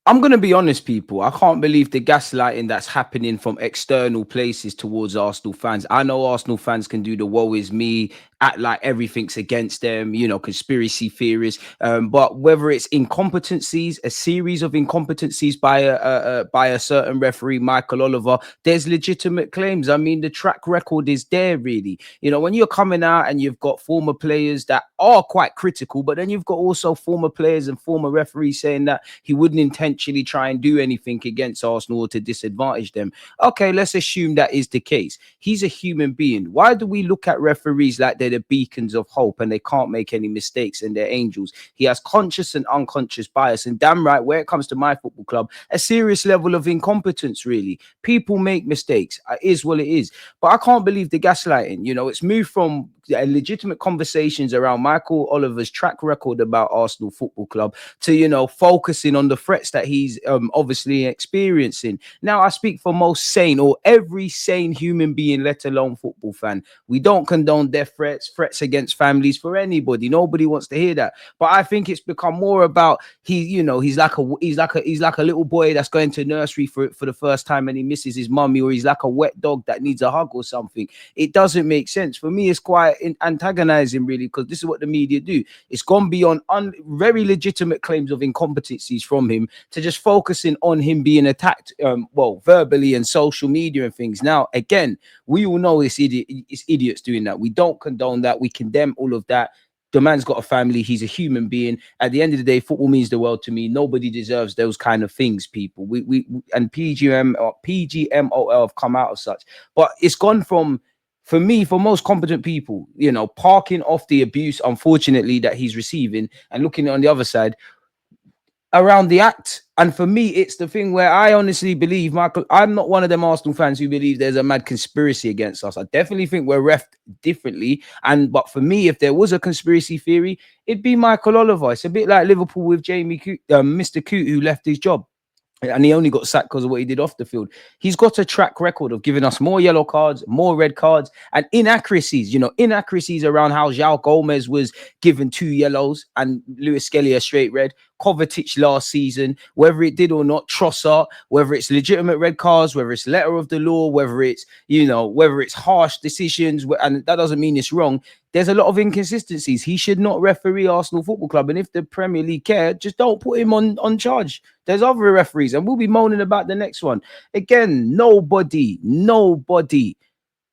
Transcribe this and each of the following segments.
I'm going to be honest, people. I can't believe the gaslighting that's happening from external places towards Arsenal fans. I know Arsenal fans can do the woe is me, act like everything's against them, you know, conspiracy theories. But whether it's incompetencies, a series of incompetencies by a certain referee, Michael Oliver, there's legitimate claims. I mean, the track record is there, really. You know, when you're coming out and you've got former players that are quite critical, but then you've got also former players and former referees saying that he wouldn't intentionally try and do anything against Arsenal or to disadvantage them. Okay, let's assume that is the case. He's a human being. Why do we look at referees like they're the beacons of hope and they can't make any mistakes and they're angels? He has conscious and unconscious bias, and damn right, where it comes to my football club, a serious level of incompetence, really. People make mistakes. It is what it is. But I can't believe the gaslighting. You know, it's moved from legitimate conversations around Michael Oliver's track record about Arsenal Football Club to, you know, focusing on the threats that he's obviously experiencing. Now, I speak for most sane or every sane human being, let alone football fan. We don't condone death threats, threats against families for anybody. Nobody wants to hear that. But I think it's become more about he's like a little boy that's going to nursery for the first time and he misses his mummy, or he's like a wet dog that needs a hug or something. It doesn't make sense. For me, it's quite antagonizing, really, because this is what the media do. It's gone beyond very legitimate claims of incompetencies from him to just focusing on him being attacked, verbally and social media and things. Now, again, we all know it's idiots doing that. We don't condone that. We condemn all of that. The man's got a family. He's a human being. At the end of the day, football means the world to me. Nobody deserves those kind of things, people. We and PGMOL have come out of such, but it's gone from, for me, for most competent people, you know, parking off the abuse, unfortunately, that he's receiving and looking on the other side around the act. And for me, it's the thing where I honestly believe, Michael, I'm not one of them Arsenal fans who believe there's a mad conspiracy against us. I definitely think we're refed differently. But for me, if there was a conspiracy theory, it'd be Michael Oliver. It's a bit like Liverpool with Mr. Coote, who left his job. And he only got sacked because of what he did off the field. He's got a track record of giving us more yellow cards, more red cards, and inaccuracies. You know, inaccuracies around how João Gomez was given 2 yellows and Lewis Skelly a straight red. Kovacic last season, whether it did or not, Trossard, whether it's legitimate red cards, whether it's letter of the law, whether it's, you know, whether it's harsh decisions, and that doesn't mean it's wrong. There's a lot of inconsistencies. He should not referee Arsenal Football Club. And if the Premier League care, just don't put him on charge. There's other referees, and we'll be moaning about the next one. Again, nobody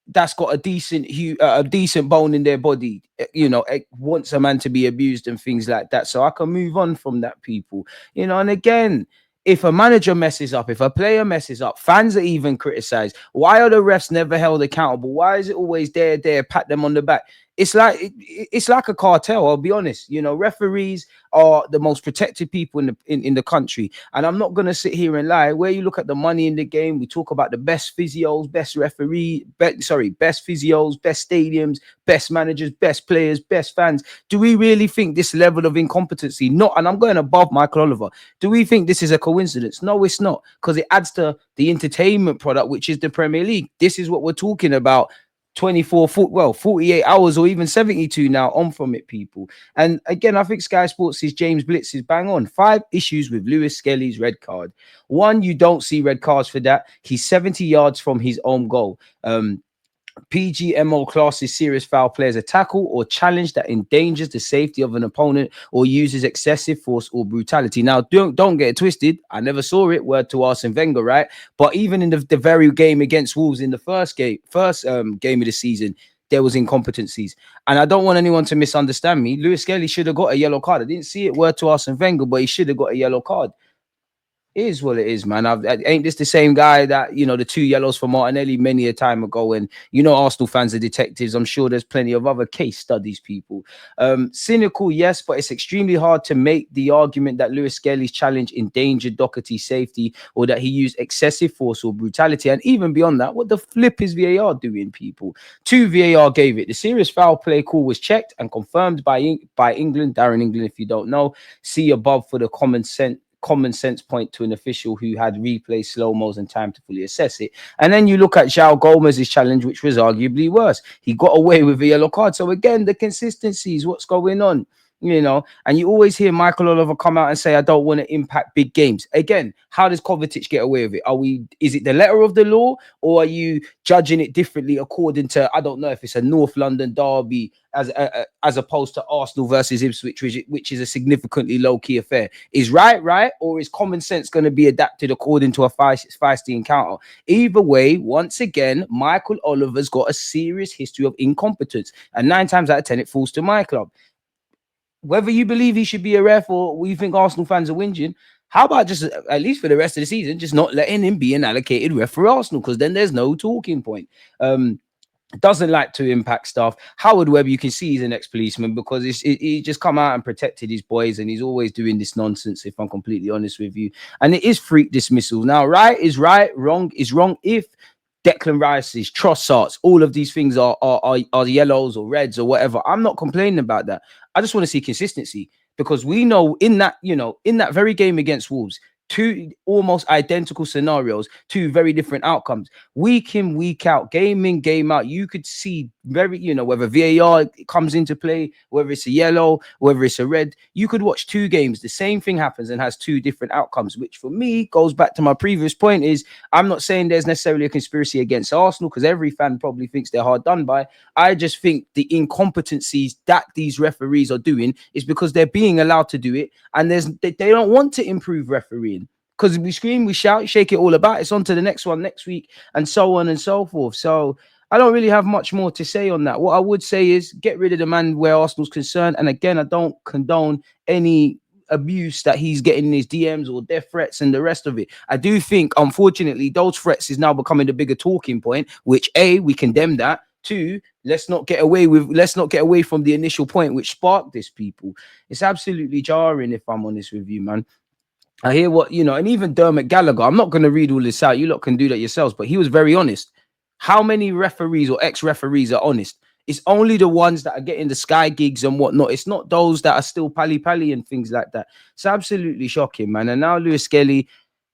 that's got a decent bone in their body, you know, wants a man to be abused and things like that. So I can move on from that, people. You know, and again, if a manager messes up, if a player messes up, fans are even criticized. Why are the refs never held accountable? Why is it always there, pat them on the back? It's like a cartel. I'll be honest. You know, referees are the most protected people in the country, and I'm not gonna sit here and lie. Where you look at the money in the game, we talk about the best physios, best physios, best stadiums, best managers, best players, best fans. Do we really think this level of incompetency? Not, and I'm going above Michael Oliver. Do we think this is a coincidence? No, it's not, because it adds to the entertainment product, which is the Premier League. This is what we're talking about. 48 hours or even 72 now on from it, people. And again, I think Sky Sports' James Blitz is bang on. 5 issues with Lewis Skelly's red card. 1, you don't see red cards for that. He's 70 yards from his own goal. PGMOL classes serious foul play as a tackle or challenge that endangers the safety of an opponent or uses excessive force or brutality. Now, don't get it twisted. I never saw it. Word to Arsene Wenger, right? But even in the very game against Wolves in the first game of the season, there was incompetencies. And I don't want anyone to misunderstand me. Lewis Skelly should have got a yellow card. I didn't see it, word to Arsene Wenger, but he should have got a yellow card. It is what it is, man. Ain't this the same guy that, you know, the 2 yellows for Martinelli many a time ago? And, you know, Arsenal fans are detectives. I'm sure there's plenty of other case studies, people. Cynical, yes, but it's extremely hard to make the argument that Lewis Skelly's challenge endangered Doherty's safety or that he used excessive force or brutality. And even beyond that, what the flip is VAR doing, people? 2, VAR gave it. The serious foul play call was checked and confirmed by England. Darren England, if you don't know, see above for the common sense point to an official who had replay slow-mos and time to fully assess it. And then you look at João Gomez's challenge, which was arguably worse. He got away with a yellow card. So again, the consistencies, what's going on? you know. And you always hear Michael Oliver come out and say, I don't want to impact big games. Again, how does Kovacic get away with it? Is it the letter of the law, or are you judging it differently according to, I don't know if it's a North London derby as opposed to Arsenal versus Ipswich, which is a significantly low key affair? Is right, or is common sense going to be adapted according to a feisty encounter? Either way, once again, Michael Oliver's got a serious history of incompetence, and 9 times out of 10 it falls to my club. Whether you believe he should be a ref or we think Arsenal fans are whinging, how about just, at least for the rest of the season, just not letting him be an allocated ref for Arsenal? Because then there's no talking point. Doesn't like to impact stuff. Howard Webb, you can see he's an ex-policeman, because he just come out and protected his boys, and he's always doing this nonsense, if I'm completely honest with you. And it is freak dismissal. Now, right is right, wrong is wrong. If Declan Rice's, Trossards, all of these things are yellows or reds or whatever, I'm not complaining about that. I just want to see consistency, because we know in that very game against Wolves, two almost identical scenarios, two very different outcomes, week in, week out, game in, game out. You could see whether VAR comes into play, whether it's a yellow, whether it's a red. You could watch two games, the same thing happens and has two different outcomes, which for me goes back to my previous point. Is I'm not saying there's necessarily a conspiracy against Arsenal, because every fan probably thinks they're hard done by. I just think the incompetencies that these referees are doing is because they're being allowed to do it, and they don't want to improve refereeing. Because we scream, we shout, shake it all about. It's on to the next one next week, and so on and so forth. So I don't really have much more to say on that. What I would say is get rid of the man where Arsenal's concerned. And again, I don't condone any abuse that he's getting in his DMs or death threats and the rest of it. I do think, unfortunately, those threats is now becoming the bigger talking point, which A, we condemn that. Two, let's not get away from the initial point which sparked this, people. It's absolutely jarring, if I'm honest with you, man. I hear what, and even Dermot Gallagher, I'm not going to read all this out. You lot can do that yourselves, but he was very honest. How many referees or ex-referees are honest? It's only the ones that are getting the Sky gigs and whatnot. It's not those that are still pally and things like that. It's absolutely shocking, man. And now Lewis Skelly,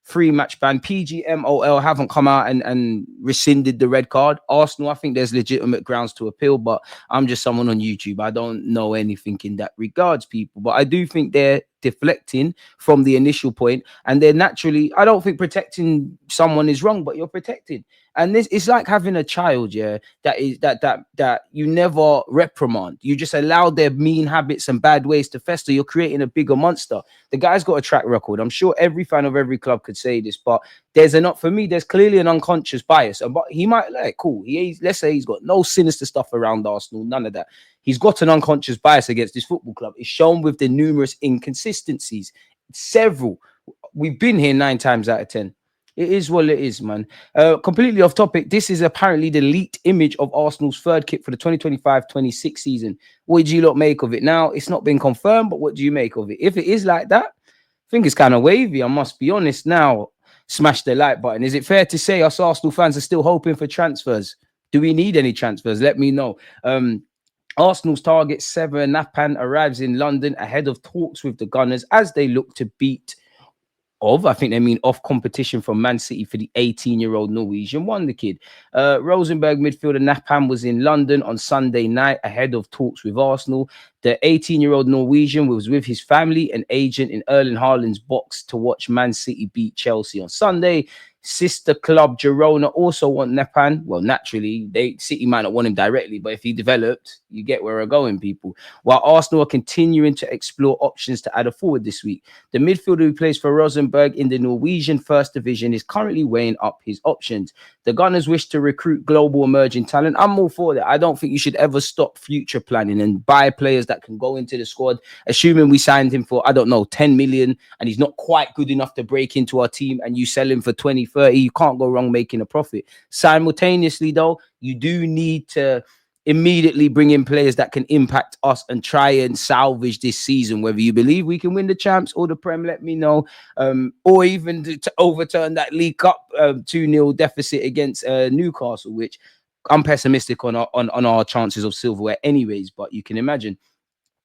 3-match ban. PGMOL haven't come out and rescinded the red card. Arsenal, I think there's legitimate grounds to appeal, but I'm just someone on YouTube. I don't know anything in that regards, people. But I do think they're deflecting from the initial point, and they're naturally, I don't think protecting someone is wrong, but you're protecting. And this, it's like having a child, that you never reprimand. You just allow their mean habits and bad ways to fester. You're creating a bigger monster. The guy's got a track record. I'm sure every fan of every club could say this, but there's clearly an unconscious bias. But he might, cool. Let's say he's got no sinister stuff around Arsenal, none of that. He's got an unconscious bias against this football club. It's shown with the numerous inconsistencies. Several. We've been here 9 times out of 10. It is what it is, man. Completely off topic. This is apparently the leaked image of Arsenal's third kit for the 2025-26 season. What do you lot make of it? Now, it's not been confirmed, but what do you make of it? If it is like that, I think it's kind of wavy. I must be honest now. Smash the like button. Is it fair to say us Arsenal fans are still hoping for transfers? Do we need any transfers? Let me know. Arsenal's target Sverre Nypan arrives in London ahead of talks with the Gunners as they look to beat I think they mean off competition from Man City for the 18-year-old Norwegian wonderkid. Rosenborg midfielder Nypan was in London on Sunday night ahead of talks with Arsenal. The 18-year-old Norwegian was with his family and agent in Erling Haaland's box to watch Man City beat Chelsea on Sunday. Sister club Girona also want Nypan. Well, naturally, City might not want him directly, but if he developed, you get where we're going, people. While Arsenal are continuing to explore options to add a forward this week, the midfielder who plays for Rosenborg in the Norwegian First Division is currently weighing up his options. The Gunners wish to recruit global emerging talent. I'm all for that. I don't think you should ever stop future planning and buy players that can go into the squad, assuming we signed him for, 10 million, and he's not quite good enough to break into our team, and you sell him for 20, 30, you can't go wrong making a profit. Simultaneously, though, you do need to immediately bring in players that can impact us and try and salvage this season. Whether you believe we can win the champs or the Prem, let me know. Or even to overturn that League Cup 2-0 deficit against Newcastle, which I'm pessimistic on our chances of silverware anyways, but you can imagine.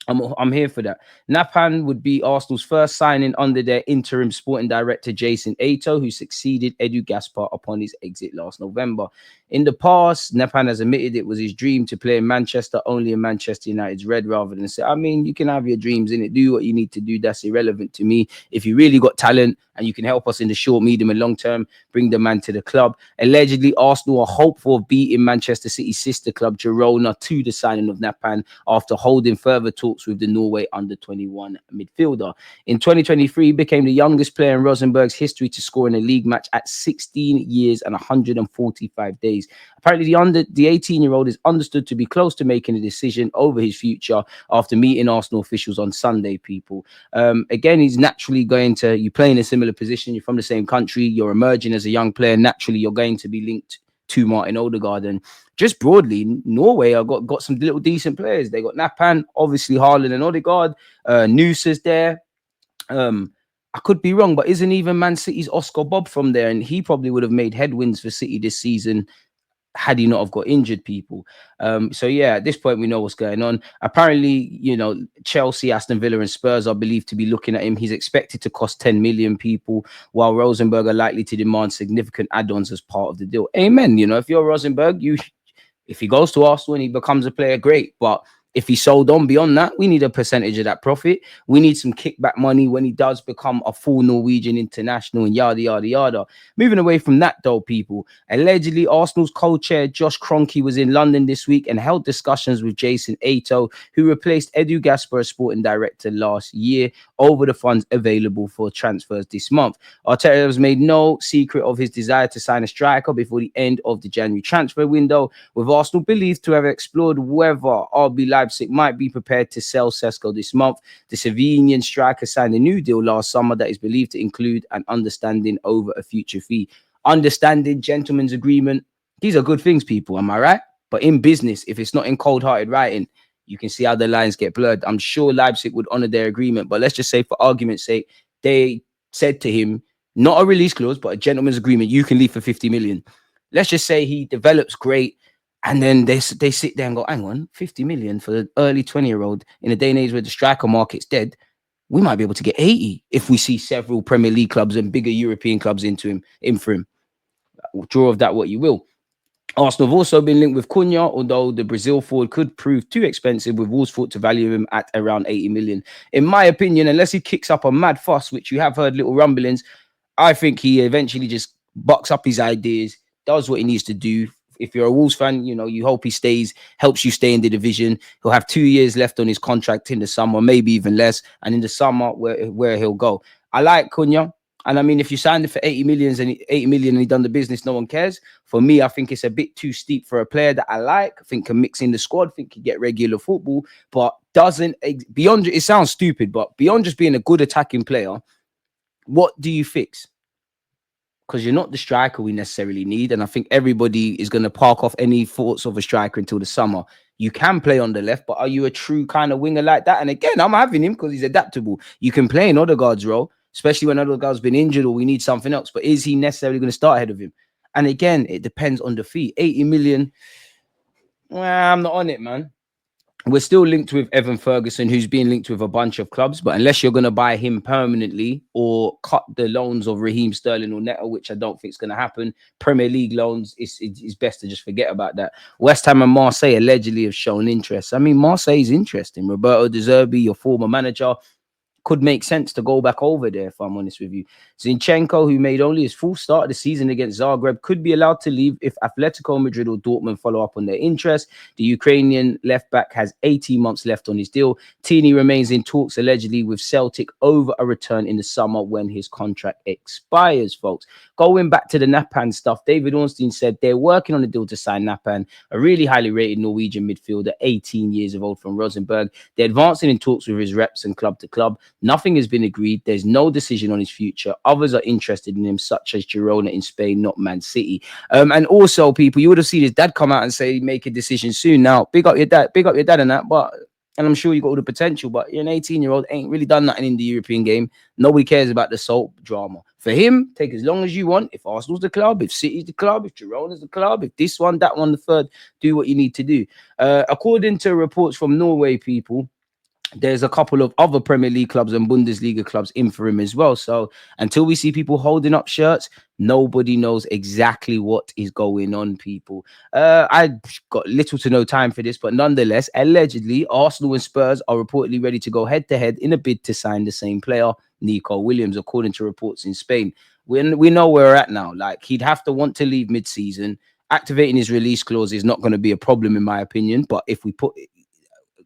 I'm here for that. Napan would be Arsenal's first signing under their interim sporting director Jason Ato, who succeeded Edu Gaspar upon his exit last November. In the past, Napan has admitted it was his dream to play in Manchester, only in Manchester United's red, rather than say, I mean, you can have your dreams in it, do what you need to do. That's irrelevant to me. If you really got talent and you can help us in the short, medium, and long term, bring the man to the club. Allegedly, Arsenal are hopeful of beating Manchester City's sister club Girona to the signing of Napan after holding further talks with the Norway under-21 midfielder. In 2023, he became the youngest player in Rosenborg's history to score in a league match at 16 years and 145 days. Apparently, the 18-year-old is understood to be close to making a decision over his future after meeting Arsenal officials on Sunday, people. Again, he's naturally going to, you play in a similar position, you're from the same country, you're emerging as a young player, naturally you're going to be linked to Martin Odegaard. And just broadly, Norway have got some little decent players. They got Napan, obviously Haaland and Odegaard. Noose is there. I could be wrong, but isn't even Man City's Oscar Bob from there? And he probably would have made headwinds for City this season had he not have got injured, people. So yeah, at this point we know what's going on. Apparently, Chelsea, Aston Villa and Spurs are believed to be looking at him. He's expected to cost 10 million, people, while Rosenborg are likely to demand significant add-ons as part of the deal. Amen. If you're Rosenborg, if he goes to Arsenal and he becomes a player, great. But if he sold on beyond that, we need a percentage of that profit. We need some kickback money when he does become a full Norwegian international and yada, yada, yada. Moving away from that, though, people, allegedly Arsenal's co-chair Josh Kroenke was in London this week and held discussions with Jason Ato, who replaced Edu Gaspar as sporting director last year, over the funds available for transfers this month. Arteta has made no secret of his desire to sign a striker before the end of the January transfer window, with Arsenal believed to have explored whether RB Leipzig might be prepared to sell Sesko this month. The Slovenian striker signed a new deal last summer that is believed to include an understanding over a future fee. Understanding, gentleman's agreement, these are good things, people, am I right? But in business, if it's not in cold-hearted writing, you can see how the lines get blurred. I'm sure Leipzig would honor their agreement, but let's just say, for argument's sake, they said to him, not a release clause, but a gentleman's agreement, you can leave for 50 million. Let's just say he develops great, and then they sit there and go, hang on, 50 million for an early 20-year-old in a day and age where the striker market's dead. We might be able to get 80 if we see several Premier League clubs and bigger European clubs in for him. Draw of that what you will. Arsenal have also been linked with Cunha, although the Brazil forward could prove too expensive, with Wolves thought to value him at around 80 million. In my opinion, unless he kicks up a mad fuss, which you have heard little rumblings, I think he eventually just bucks up his ideas, does what he needs to do. If you're a Wolves fan, you hope he stays, helps you stay in the division. He'll have 2 years left on his contract in the summer, maybe even less. And in the summer, where he'll go. I like Cunha. And I mean, if you signed it for 80 million and he done the business, no one cares. For me, I think it's a bit too steep for a player that I like. I think can mix in the squad, think can get regular football, but beyond, it sounds stupid, but beyond just being a good attacking player, what do you fix? Because you're not the striker we necessarily need. And I think everybody is going to park off any thoughts of a striker until the summer. You can play on the left, but are you a true kind of winger like that? And again, I'm having him because he's adaptable. You can play in Odegaard's role, especially when Odegaard's been injured or we need something else. But is he necessarily going to start ahead of him? And again, it depends on the fee. 80 million. Well, I'm not on it, man. We're still linked with Evan Ferguson, who's being linked with a bunch of clubs. But unless you're going to buy him permanently or cut the loans of Raheem Sterling or Neto, which I don't think is going to happen, Premier League loans, it's best to just forget about that. West Ham and Marseille allegedly have shown interest. I mean, Marseille is interesting. Roberto De Zerbi, your former manager, could make sense to go back over there, if I'm honest with you. Zinchenko, who made only his full start of the season against Zagreb, could be allowed to leave if Atletico Madrid or Dortmund follow up on their interest. The Ukrainian left-back has 18 months left on his deal. Tini remains in talks, allegedly, with Celtic over a return in the summer when his contract expires, folks. Going back to the Napan stuff, David Ornstein said they're working on a deal to sign Napan, a really highly rated Norwegian midfielder, 18 years of old from Rosenborg. They're advancing in talks with his reps and club to club. Nothing has been agreed. There's no decision on his future. Others are interested in him, such as Girona in Spain, not Man City. And also, people, you would have seen his dad come out and say, make a decision soon. Now, big up your dad and that, and I'm sure you got all the potential, but you're an 18-year-old, ain't really done nothing in the European game. Nobody cares about the soap drama. For him, take as long as you want. If Arsenal's the club, if City's the club, if Girona's the club, if this one, that one, the third, do what you need to do. According to reports from Norway, people, there's a couple of other Premier League clubs and Bundesliga clubs in for him as well. So until we see people holding up shirts, nobody knows exactly what is going on, people. I got little to no time for this, but nonetheless, allegedly, Arsenal and Spurs are reportedly ready to go head to head in a bid to sign the same player, Nico Williams, according to reports in Spain. We know where we're at now. Like, he'd have to want to leave mid-season. Activating his release clause is not going to be a problem, in my opinion. But if we put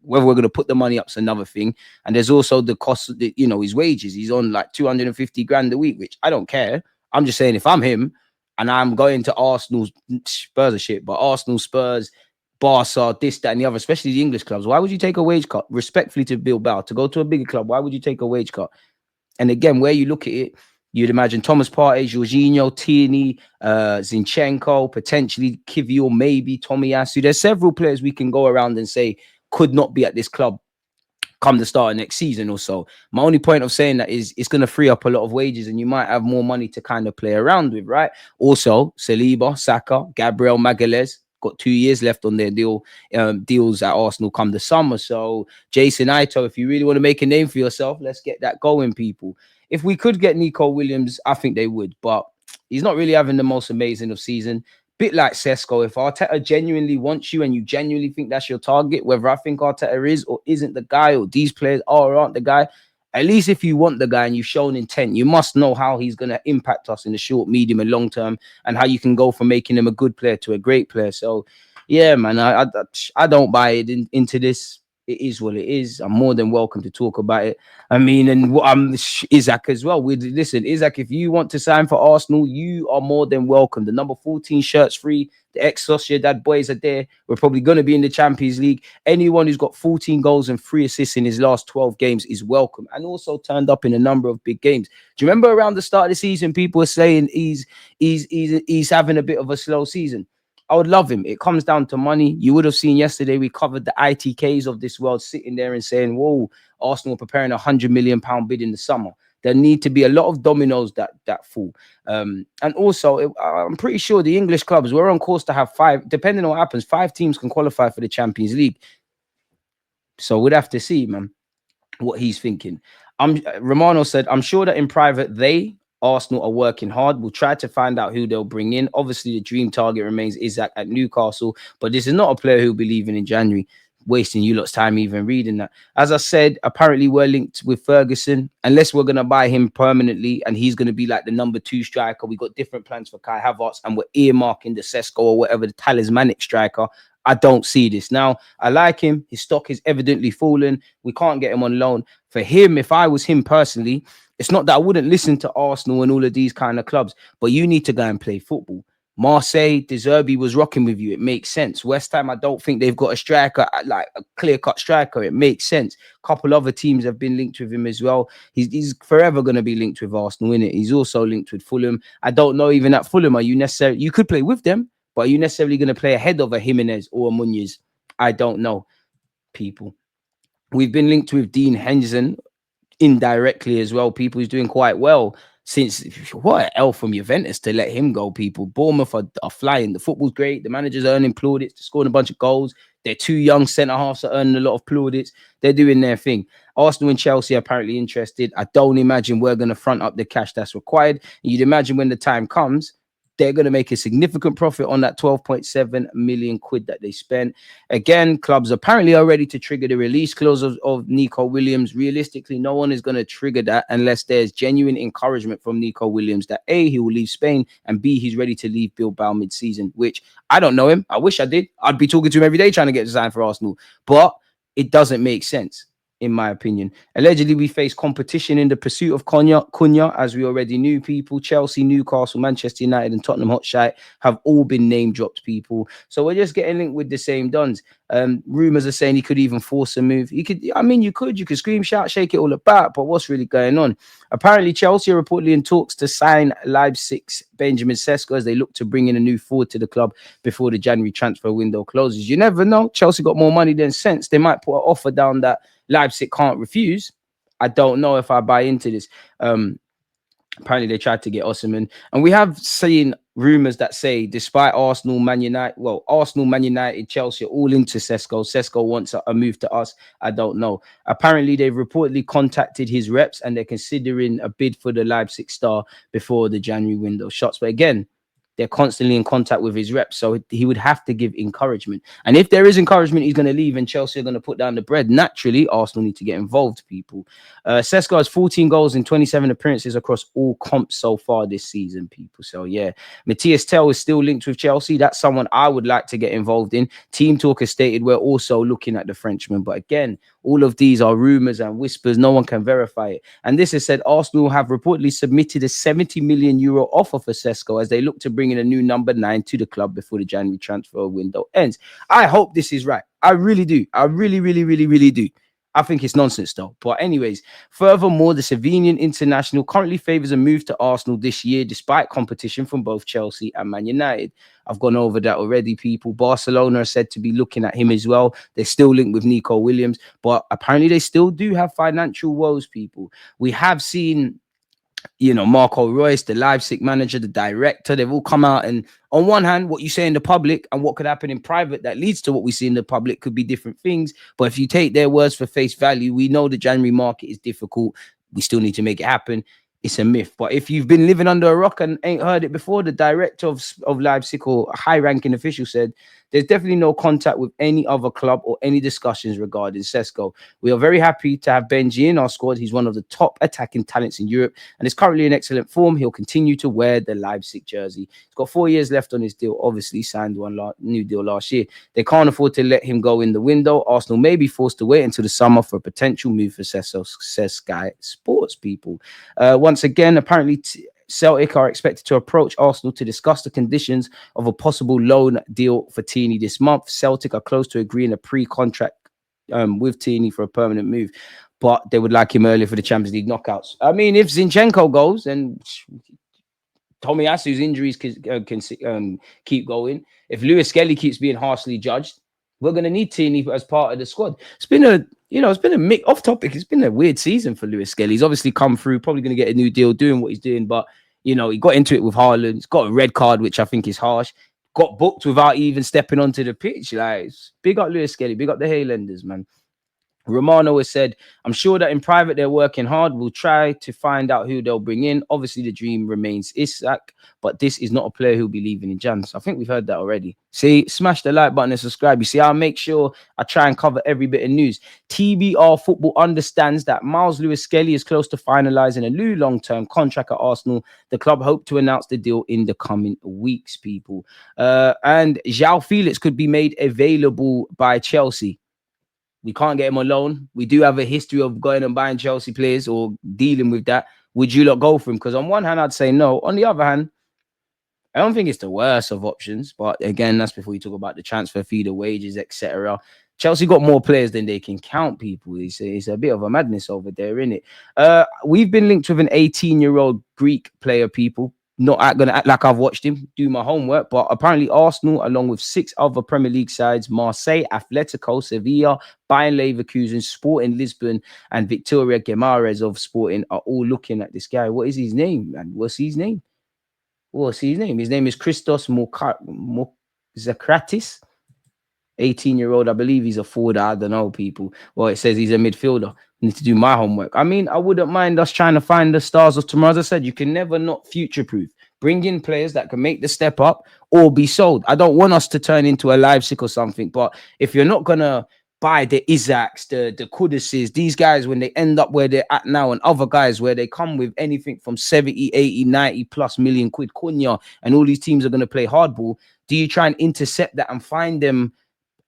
whether we're going to put the money up's another thing. And there's also the cost of his wages. He's on like 250 grand a week, which I don't care. I'm just saying, if I'm him and I'm going to Arsenal's, Spurs are shit, but Arsenal, Spurs, Barca, this, that, and the other, especially the English clubs, why would you take a wage cut? Respectfully to Bilbao, to go to a bigger club, why would you take a wage cut? And again, where you look at it, you'd imagine Thomas Partey, Jorginho, Tierney, Zinchenko, potentially Kivior, maybe Tomiyasu. There's several players we can go around and say could not be at this club come the start of next season or so. My only point of saying that is it's going to free up a lot of wages and you might have more money to kind of play around with, right? Also, Saliba, Saka, Gabriel Magalhaes got 2 years left on their deals at Arsenal come the summer. So Jason Ito, if you really want to make a name for yourself, let's get that going, people. If we could get Nico Williams, I think they would, but he's not really having the most amazing of season. Bit like Sesko, if Arteta genuinely wants you and you genuinely think that's your target, whether I think Arteta is or isn't the guy, or these players are or aren't the guy, at least if you want the guy and you've shown intent, you must know how he's going to impact us in the short, medium, and long term, and how you can go from making him a good player to a great player. So, yeah, man, I don't buy it into this. It is what it is. I'm more than welcome to talk about it. I mean, and Isaac as well. Listen, Isaac, if you want to sign for Arsenal, you are more than welcome. The number 14 shirts free. The ex-Sociedad boys are there. We're probably going to be in the Champions League. Anyone who's got 14 goals and 3 assists in his last 12 games is welcome, and also turned up in a number of big games. Do you remember around the start of the season, people were saying he's having a bit of a slow season? I would love him. It comes down to money. You would have seen yesterday we covered the ITKs of this world sitting there and saying, whoa, Arsenal are preparing £100 million bid in the summer. There need to be a lot of dominoes that fall. And also, I'm pretty sure the English clubs, we're on course to have 5, depending on what happens, 5 teams can qualify for the Champions League. So we'd have to see, man, what he's thinking. Romano said, I'm sure that in private, Arsenal are working hard. We'll try to find out who they'll bring in. Obviously, the dream target remains Isaac at Newcastle, but this is not a player who'll be leaving in January. Wasting you lot's time even reading that. As I said, apparently we're linked with Ferguson, unless we're going to buy him permanently and he's going to be like the number 2 striker. We got different plans for Kai Havertz and we're earmarking the Sesko or whatever, the talismanic striker. I don't see this. Now, I like him. His stock is evidently fallen. We can't get him on loan. For him, if I was him personally, it's not that I wouldn't listen to Arsenal and all of these kind of clubs, but you need to go and play football. Marseille, De Zerbi was rocking with you. It makes sense. West Ham, I don't think they've got a striker, like a clear-cut striker. It makes sense. A couple other teams have been linked with him as well. He's forever going to be linked with Arsenal, innit? He's also linked with Fulham. I don't know even at Fulham, you could play with them, but are you necessarily going to play ahead of a Jimenez or a Munoz? I don't know, people. We've been linked with Dean Henderson indirectly as well. People, he's doing quite well since, what an L from Juventus to let him go, people. Bournemouth are flying. The football's great. The manager's earning plaudits, scoring a bunch of goals. Their 2 young centre-halves are earning a lot of plaudits. They're doing their thing. Arsenal and Chelsea are apparently interested. I don't imagine we're going to front up the cash that's required. You'd imagine when the time comes, they're going to make a significant profit on that 12.7 million quid that they spent. Again, clubs apparently are ready to trigger the release clause of Nico Williams. Realistically, no one is going to trigger that unless there's genuine encouragement from Nico Williams that A, he will leave Spain, and B, he's ready to leave Bilbao mid-season, which I don't know him. I wish I did. I'd be talking to him every day trying to get designed for Arsenal, but it doesn't make sense, in my opinion. Allegedly, we face competition in the pursuit of Cunha, as we already knew, people. Chelsea, Newcastle, Manchester United, and Tottenham Hotspur have all been name dropped, people. So we're just getting linked with the same dons. Rumors are saying he could even force a move. You could scream, shout, shake it all about, but what's really going on? Apparently, Chelsea are reportedly in talks to sign Leipzig's Benjamin Sesko as they look to bring in a new forward to the club before the January transfer window closes. You never know. Chelsea got more money than sense. They might put an offer down that Leipzig can't refuse. I don't know if I buy into this. Apparently, they tried to get Osimhen. And we have seen rumors that say despite Arsenal, Man United, Chelsea are all into Sesko. Sesko wants a move to us. I don't know. Apparently, they've reportedly contacted his reps and they're considering a bid for the Leipzig star before the January window shuts. But again, they're constantly in contact with his reps, so he would have to give encouragement. And if there is encouragement, he's going to leave, and Chelsea are going to put down the bread. Naturally, Arsenal need to get involved, people. Sesko has 14 goals in 27 appearances across all comps so far this season, people. So yeah, Matthias Tell is still linked with Chelsea. That's someone I would like to get involved in. Team Talk has stated we're also looking at the Frenchman, but again, all of these are rumors and whispers. No one can verify it. And this has said Arsenal have reportedly submitted a 70 million euro offer for Sesko as they look to bring in a new number 9 to the club before the January transfer window ends. I hope this is right. I really do. I really, really, really, really do. I think it's nonsense though. But anyways, furthermore, the Slovenian international currently favours a move to Arsenal this year, despite competition from both Chelsea and Man United. I've gone over that already, people. Barcelona are said to be looking at him as well. They're still linked with Nico Williams, but apparently they still do have financial woes, people. We have seen, Marco Reus, the Leipzig manager, the director, they've all come out, and on one hand, what you say in the public and what could happen in private that leads to what we see in the public could be different things. But if you take their words for face value, we know the January market is difficult. We still need to make it happen. It's a myth. But if you've been living under a rock and ain't heard it before, the director of Leipzig, or a high-ranking official, said there's definitely no contact with any other club or any discussions regarding Sesko. We are very happy to have Benji in our squad. He's one of the top attacking talents in Europe and is currently in excellent form. He'll continue to wear the Leipzig jersey. He's got 4 years left on his deal. Obviously, signed new deal last year. They can't afford to let him go in the window. Arsenal may be forced to wait until the summer for a potential move for Sesko, says Sky Sports, people. Once again, apparently Celtic are expected to approach Arsenal to discuss the conditions of a possible loan deal for Tierney this month. Celtic are close to agreeing a pre-contract with Tierney for a permanent move, but they would like him earlier for the Champions League knockouts. I mean, if Zinchenko goes and Tomiyasu's injuries can keep going, if Lewis Skelly keeps being harshly judged, we're going to need Tierney as part of the squad. It's been a off topic. It's been a weird season for Lewis Skelly. He's obviously come through, probably going to get a new deal doing what he's doing, but he got into it with Haaland. He's got a red card, which I think is harsh. Got booked without even stepping onto the pitch. Like, big up Lewis Skelly, big up the Highlanders, man. Romano has said, I'm sure that in private they're working hard. We'll try to find out who they'll bring in. Obviously, the dream remains Isak, but this is not a player who'll be leaving in Jan. So I think we've heard that already. See, smash the like button and subscribe. You see, I'll make sure I try and cover every bit of news. TBR Football understands that Miles Lewis Skelly is close to finalising a new long-term contract at Arsenal. The club hope to announce the deal in the coming weeks, people. And João Felix could be made available by Chelsea. We can't get him on loan. We do have a history of going and buying Chelsea players or dealing with that. Would you lot go for him? Because on one hand, I'd say no. On the other hand, I don't think it's the worst of options. But again, that's before you talk about the transfer fee, the wages, etc. Chelsea got more players than they can count, people. It's a bit of a madness over there, isn't it? We've been linked with an 18-year-old Greek player, people. Not going to act like I've watched him, do my homework, but apparently Arsenal, along with 6 other Premier League sides, Marseille, Atletico, Sevilla, Bayern Leverkusen, Sporting Lisbon, and Victoria Guimaraes of Sporting are all looking at this guy. What is his name, man? What's his name? His name is Christos Zakratis. 18-year-old, I believe he's a forward. I don't know, people. Well, it says he's a midfielder. I need to do my homework. I mean, I wouldn't mind us trying to find the stars of tomorrow. As I said, you can never not future-proof. Bring in players that can make the step up or be sold. I don't want us to turn into a Leipzig or something, but if you're not going to buy the Isaacs, the Kuduses, these guys, when they end up where they're at now, and other guys where they come with anything from 70, 80, 90 plus million quid, Cunha, and all these teams are going to play hardball, do you try and intercept that and find them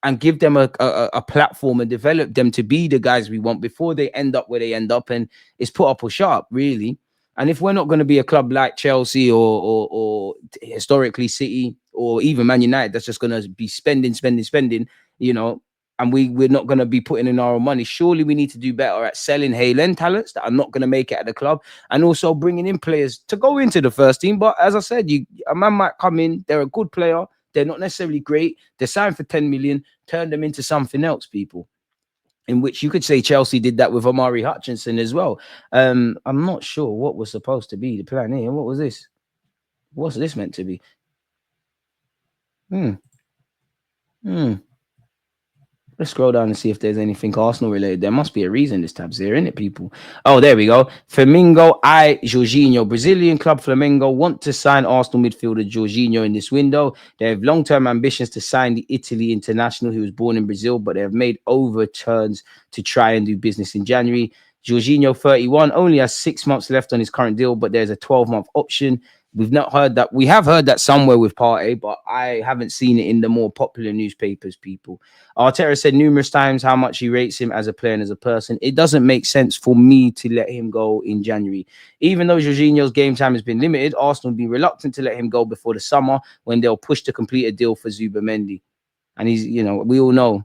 and give them a platform and develop them to be the guys we want before they end up where they end up? And it's put up or shut up, really. And if we're not going to be a club like Chelsea or historically City or even Man United that's just going to be spending, and we're not going to be putting in our own money, surely we need to do better at selling Highland talents that are not going to make it at the club, and also bringing in players to go into the first team. But as I said, a man might come in, they're a good player, they're not necessarily great, they're signed for 10 million, turn them into something else, people. In which you could say Chelsea did that with Omari Hutchinson as well. I'm not sure what was supposed to be the plan here. What was this? What's this meant to be? Hmm. Hmm. Let's scroll down and see if there's anything Arsenal related. There must be a reason this tab's here, isn't it, people? Oh, there we go. Flamengo I Jorginho. Brazilian club Flamengo want to sign Arsenal midfielder Jorginho in this window. They have long-term ambitions to sign the Italy international who was born in Brazil, but they have made overturns to try and do business in January. Jorginho, 31, only has 6 months left on his current deal, but there's a 12-month option. We've not heard that. We have heard that somewhere with Partey, but I haven't seen it in the more popular newspapers, people. Arteta said numerous times how much he rates him as a player and as a person. It doesn't make sense for me to let him go in January. Even though Jorginho's game time has been limited, Arsenal will be reluctant to let him go before the summer when they'll push to complete a deal for Zubamendi. And he's, we all know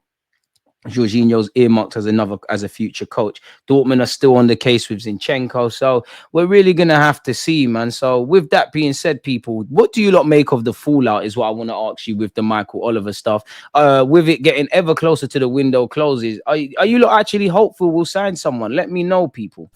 Jorginho's earmarked as a future coach. Dortmund are still on the case with Zinchenko, so we're really gonna have to see, man. So with that being said, people, what do you lot make of the fallout? Is what I want to ask you with the Michael Oliver stuff. With it getting ever closer to the window closes, are you lot actually hopeful we'll sign someone? Let me know, people.